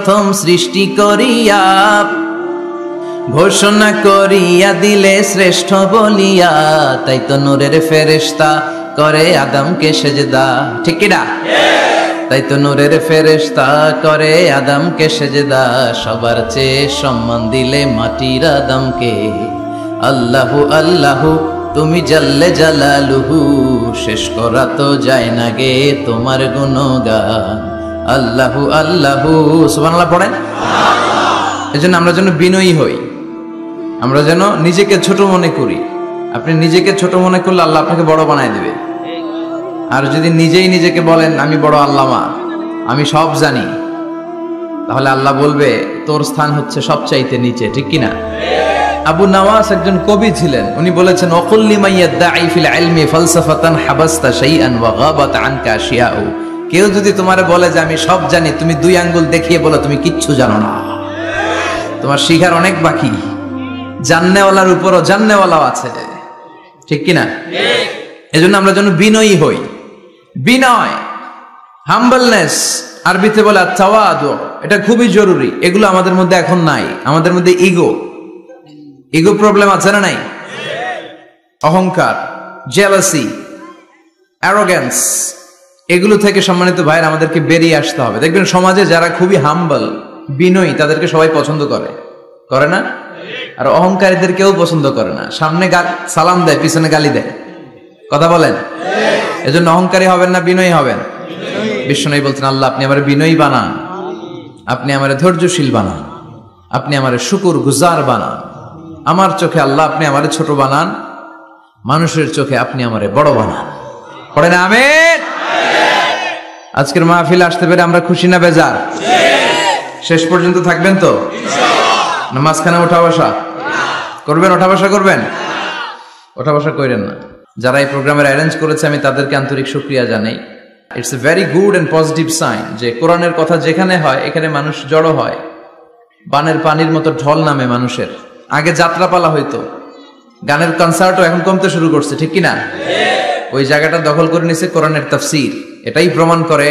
প্রথম সৃষ্টি করিয়া ঘোষণা করিয়া দিলে শ্রেষ্ঠ বলিয়া, তাই তো নূরের ফেরেশতা করে আদমকে সেজদা। ঠিক কি না? তাই তো নূরের ফেরেশতা করে আদমকে সেজদা, সবার চেয়ে সম্মান দিলে মাটির আদমকে। আল্লাহু আল্লাহু তুমি জাল্লে জালালুহু, শেষ করা তো যায় না গে তোমার গুণগান। আল্লাহু আল্লাহু সুবহানাল্লাহ পড়েন। এজন্য আমরা যেন বিনয়ী হই, আমরা যেন নিজেকে ছোট মনে করি। আপনি নিজেকে ছোট মনে করলে আল্লাহ আপনাকে বড় বানায় দিবে। আর যদি নিজেই নিজেকে বলেন আমি বড় আল্লামা, আমি সব জানি, তাহলে আল্লাহ বলবে তোর স্থান হচ্ছে সবচাইতে নিচে। ঠিক কিনা? আবু নওয়াস একজন কবি ছিলেন, উনি বলেছেন ওয়াকুল লিমান ইয়াদঈ ফিল ইলমি ফালসাফাতান হাবাসতা শাইআন ওয়া গাবাত আনকা আশিয়াউ। কেউ যদি তোমারে বলে যে আমি সব জানি, তুমি দুই আঙ্গুল দেখিয়ে বলো তুমি কিচ্ছু জানো না, তোমার শিখার অনেক বাকি। জাননেওয়ালার উপরও জাননেওয়ালাও আছে। ঠিক কিনা? এজন্য আমরা যেন বিনয়ী হই। বিনয়, হাম্বলনেস, আরবিতে বলে তাওয়াদু, এটা খুবই জরুরি। এগুলো আমাদের মধ্যে এখন নাই। আমাদের মধ্যে ইগো প্রবলেম আছে না নাই? অহংকার, জেলাসি, অ্যারোগেন্স, এগুলো থেকে সম্মানিত ভাইরা আমাদেরকে বেরিয়ে আসতে হবে। দেখবেন সমাজে যারা খুবই হাম্বল, বিনয়ী, তাদেরকে সবাই পছন্দ করে না? আর অহংকারীদের কেউ পছন্দ করে না। সামনে সালাম দেয়, পিছনে গালি দেয়। কথা বলেন? এজন্য অহংকারী হবেন না, বিনয়ী হবেন। বিশ্বনবী বলছেন আল্লাহ আপনি আমার বিনয়ী বানান, আপনি আমার ধৈর্যশীল বানান, আপনি আমার শুকর গুজার বানান। আমার চোখে আল্লাহ আপনি আমার ছোট বানান, মানুষের চোখে আপনি আমারে বড় বানান। পড়েন আমিন। আজকের মাহফিলে আসতে পেরে আমরা খুশি না বেজার? শেষ পর্যন্ত থাকবেন তো? না মাঝখানে ওঠা বসা করবেন? ওঠা বসা করবেন? ওঠা বসা করেন না। যারা এই প্রোগ্রামের অ্যারেঞ্জ করেছে আমি তাদেরকে আন্তরিক শুকরিয়া জানাই। It's a very good and positive sign যে কোরআনের কথা যেখানে হয় এখানে মানুষ জড়ো হয়। বানের পানির মতো ঢল নামে মানুষের। আগে যাত্রাপালা হইতো, গানের কনসার্টও এখন কমতে শুরু করছে। ঠিক কিনা? ওই জায়গাটা দখল করে নিছে কোরআনের তাফসীর। এটাই প্রমাণ করে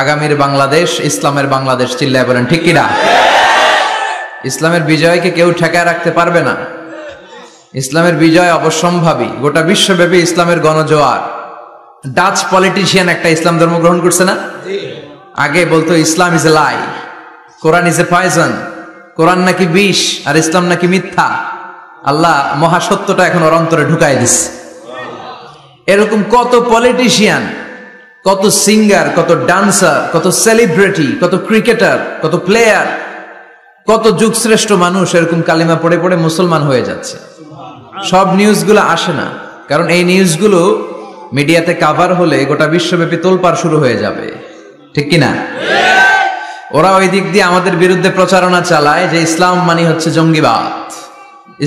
আগামীর বাংলাদেশ ইসলামের বাংলাদেশ। চিল্লায় বলেন ঠিক কিনা? ইসলামের বিজয়কে কেউ ঠেকায় রাখতে পারবে না। ইসলামের বিজয় অবশ্যম্ভাবী। গোটা বিশ্বব্যাপী ইসলামের গণজোয়ার। ডাচ পলিটিশিয়ান একটা ইসলাম ধর্ম গ্রহণ করছে না? আগে বলতো Islam is a lie, Quran is a poison, কোরআন নাকি বিষ আর ইসলাম নাকি মিথ্যা। আল্লাহ মহাসত্যটা এখন ওর অন্তরে ঢুকাই দিচ্ছে। এরকম কত পলিটিশিয়ান, কত সিঙ্গার, কত ডান্সার, কত সেলিব্রিটি, কত ক্রিকেটার, কত প্লেয়ার, কত যুগশ্রেষ্ঠ মানুষ এরকম কালিমা পড়ে পড়ে মুসলমান হয়ে যাচ্ছে। সব নিউজগুলো আসে না, কারণ এই নিউজগুলো মিডিয়াতে কাভার হলে গোটা বিশ্বব্যাপী তোলপাড় শুরু হয়ে যাবে। ঠিক কিনা? ওরা ওই দিক দিয়ে আমাদের বিরুদ্ধে প্রচারণা চালায় যে ইসলাম মানে হচ্ছে জঙ্গিবাদ,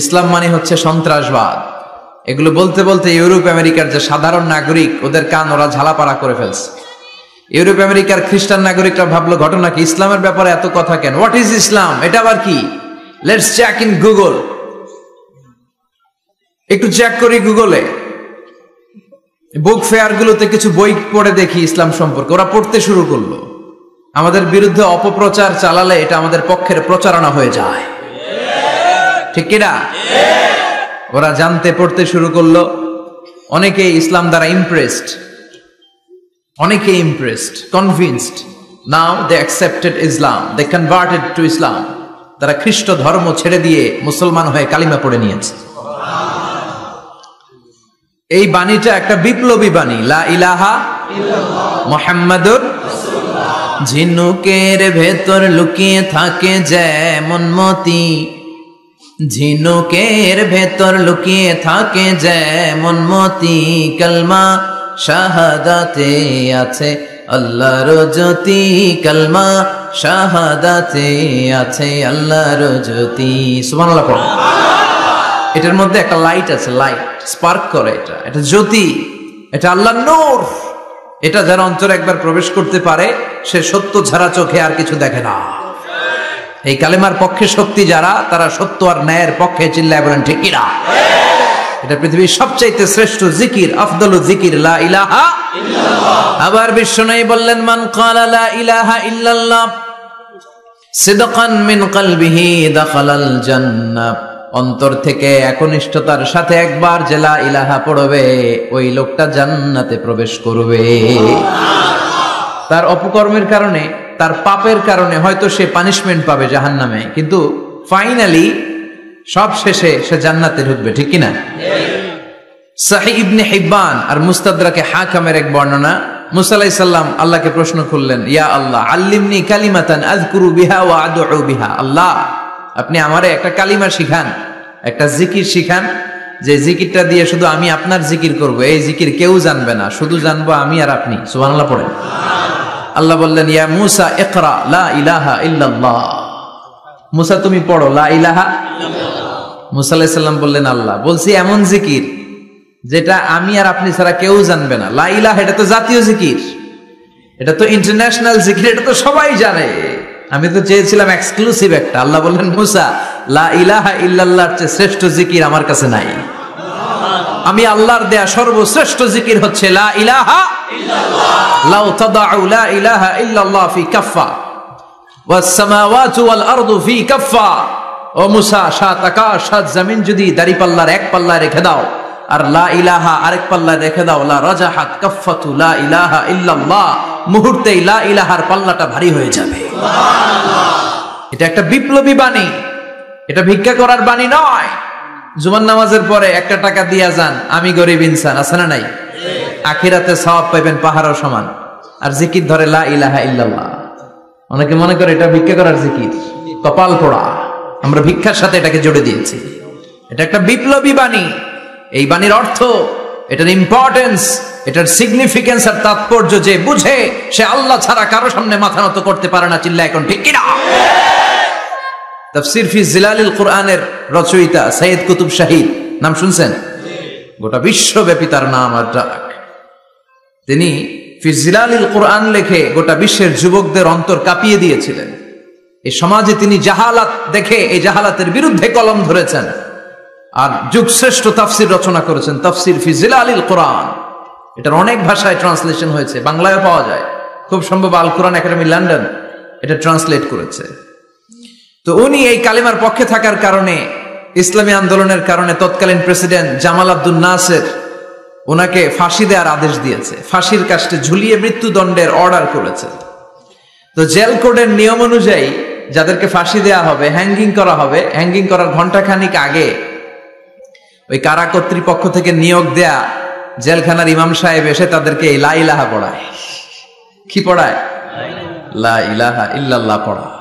ইসলাম মানে হচ্ছে সন্ত্রাসবাদ। এগুলো বলতে বলতে ইউরোপ আমেরিকার যে সাধারণ নাগরিক, ওদের কান ওরা ঝালাপাড়া করে ফেলছে। ইউরোপ আমেরিকার খ্রিস্টান নাগরিকরা ভাবলো ঘটনা কি, ইসলামের ব্যাপারে এত কথা কেন? What is Islam? এটা আবার কি? Let's check in Google. একটু চেক করি গুগলে, বুক ফেয়ার গুলোতে কিছু বই পড়ে দেখি ইসলাম সম্পর্কে। ওরা পড়তে শুরু করলো। আমাদের বিরুদ্ধে অপপ্রচার চালালে এটা আমাদের পক্ষের প্রচারণা হয়ে যায়। ঠিক কিনা? ওরা জানতে পড়তে শুরু করলো। অনেকেই ইসলাম দ্বারা ইমপ্রেসড, অনেকেই impressed, convinced. Now they accepted Islam, they converted to Islam. তারা খ্রিস্ট ধর্ম ছেড়ে দিয়ে মুসলমান হয়ে কালিমা পড়ে নিয়েছে। এই বাণীটা একটা বিপ্লবী বাণী, লা ইলাহা ইল্লাল্লাহ মুহাম্মাদুর রাসূলুল্লাহ। ঝিনুকের ভেতর লুকিয়ে থাকে যেমন মতি, ঝিনুকের ভেতর লুকিয়ে থাকে যেমন মতি, কালমা শাহাদাতে আছে আল্লাহর জ্যোতি, কালমা শাহাদাতে আছে আল্লাহর জ্যোতি। সুবহানাল্লাহ পড়ো। এটার মধ্যে একটা লাইট আছে, লাইট স্পার্ক করে, এটা জ্যোতি, এটা আল্লাহর নূর। এটা যারা অন্তরে একবার প্রবেশ করতে পারে সে সত্য ছাড়া চোখে আর কিছু দেখে না। এই কালেমার পক্ষে শক্তি যারা, তারা সত্য আর ন্যায়ের পক্ষে। চিল্লায় বলেন ঠিক কিনা? এটা পৃথিবীর সবচাইতে শ্রেষ্ঠ জিকির, আফদলু জিকির লা ইলাহা ইল্লাল্লাহ। আবার বিশ্বনবী বললেন মান ক্বালা লা ইলাহা ইল্লাল্লাহ সিদকান মিন কলবিহি দাখালাল জান্নাহ, অন্তর থেকে একনিষ্ঠতার সাথে একবার যে লা ইলাহা পড়বে ওই লোকটা জান্নাতে প্রবেশ করবে। তার অপকর্মের কারণে, তার পাপের কারণে হয়তো সে পানিশমেন্ট পাবে জাহান্নামে, কিন্তু ফাইনালি সব শেষে সে জান্নাতে ঢুকবে, ঠিক কিনা? সহিহ ইবনে হিব্বান আর মুস্তাদরাকে হাকিমের এক বর্ণনা, মুসা আলাইহিস সালাম আল্লাহকে প্রশ্ন করলেন, ইয়া আল্লাহ আল্লিমনি কালিমাতান আযকুরু বিহা ওয়া আদউ বিহা, আল্লাহ আপনি আমারে একটা কালিমা শিখান, একটা জিকির শিখান, যে জিকিরটা দিয়ে শুধু আমি আপনার জিকির করব, এই জিকির কেউ জানবে না, শুধু জানবো আমি আর আপনি। সুবহানাল্লাহ পড়েন। আল্লাহ বললেন, ইয়া মুসা ইকরা লা ইলাহা ইল্লাল্লাহ, মুসা তুমি পড়ো লা ইলাহা ইল্লাল্লাহ। মুসা আলাইহিস সালাম বললেন, আল্লাহ বলছি এমন জিকির যেটা আমি আর আপনি ছাড়া কেউ জানবে না। লা ইলাহা এটা তো জাতীয় জিকির, এটা তো ইন্টারন্যাশনাল জিকির, এটা তো সবাই জানে। আমি তো চেয়েছিলাম এক্সক্লুসিভ একটা। আল্লাহ বললেন, মুসা লা ইলাহা ইল্লাল্লাহর চেয়ে শ্রেষ্ঠ জিকির আমার কাছে নাই। আমি আল্লাহর দেয়া সর্বশ্রেষ্ঠ জিকির হচ্ছে লা ইলাহা ইল্লাল্লাহ। লাউ তাদাউ লা ইলাহা ইল্লাল্লাহ ফি কাফা ওয়াস সামাওয়াতু ওয়াল আরদু ফি কাফা, ও মুসা সাত আকাশ সাত জমিন যদি দাঁড়িপাল্লার এক পাল্লায় রেখে দাও আর লা ইলাহা আরেক পাল্লায় রেখে দাও, লা রাজাহাত কাফাতু লা ইলাহা ইল্লাল্লাহ, মুহূর্তেই লা ইলাহার পাল্লাটা ভারী হয়ে যাবে। সুবহানাল্লাহ। এটা একটা বিপ্লবী বাণী, এটা ভিক্ষা করার বাণী নয়। জুমার নামাজের পরে একটা টাকা দিয়া যান, আমি গরিব ইনসান, আছে না নাই? আখিরাতে সওয়াব পাইবেন পাহাড়ের সমান। আর জিকির ধরে লা ইলাহা ইল্লাল্লাহ। অনেকে মনে করে এটা ভিক্ষা করার জিকির, কপাল পোড়া। আমরা ভিক্ষার সাথে এটাকে জুড়ে দিয়েছি। এটা একটা বিপ্লবী বাণী। এই বাণীর অর্থ, এটার ইম্পর্টেন্স, এটার সিগনিফিকেন্স আর তাৎপর্য যে বুঝে সে আল্লাহ ছাড়া কারো সামনে মাথা নত করতে পারে না। চিল্লা এখন ঠিক কিনা? তাফসীর ফি জিলালিল কুরআনের রচয়িতা সৈয়দ কুতুব শাহিদ, নাম শুনছেন? গোটা বিশ্বব্যাপী তার নাম আর ডাক। তিনি ফি জিলালিল কুরআন লিখে গোটা বিশ্বের যুবকদের অন্তর কাঁপিয়ে দিয়েছিলেন। এই সমাজে তিনি জাহালাত দেখে এই জাহালাতের বিরুদ্ধে কলম ধরেছেন আর যুগশ্রেষ্ঠ তাফসীর রচনা করেছেন, তাফসীর ফি জিলালিল কুরআন। এটার অনেক ভাষায় ট্রান্সলেশন হয়েছে, বাংলায়ও পাওয়া যায়। খুব সম্ভব আল কোরআন একাডেমি লন্ডন এটা ট্রান্সলেট করেছে। তো উনি এই কালিমার পক্ষে থাকার কারণে, ইসলামী আন্দোলনের কারণে তৎকালীন প্রেসিডেন্ট জামাল আব্দুল নাসের ওনাকে ফাঁসি দেওয়ার আদেশ দিয়েছে, ফাঁসির কাস্টে ঝুলিয়ে মৃত্যুদণ্ডের অর্ডার করেছে। তো জেল কোডের নিয়ম অনুযায়ী যাদেরকে ফাঁসি দেওয়া হবে, হ্যাঙ্গিং করা হবে, হ্যাঙ্গিং করার ঘন্টাখানিক আগে ওই কারা কর্তৃপক্ষ থেকে নিয়োগ দেয়া জেলখানার ইমাম সাহেব এসে তাদেরকে লা ইলাহা পড়ায়। কি পড়ায়? লা ইলাহা ইল্লাল্লাহ পড়ায়।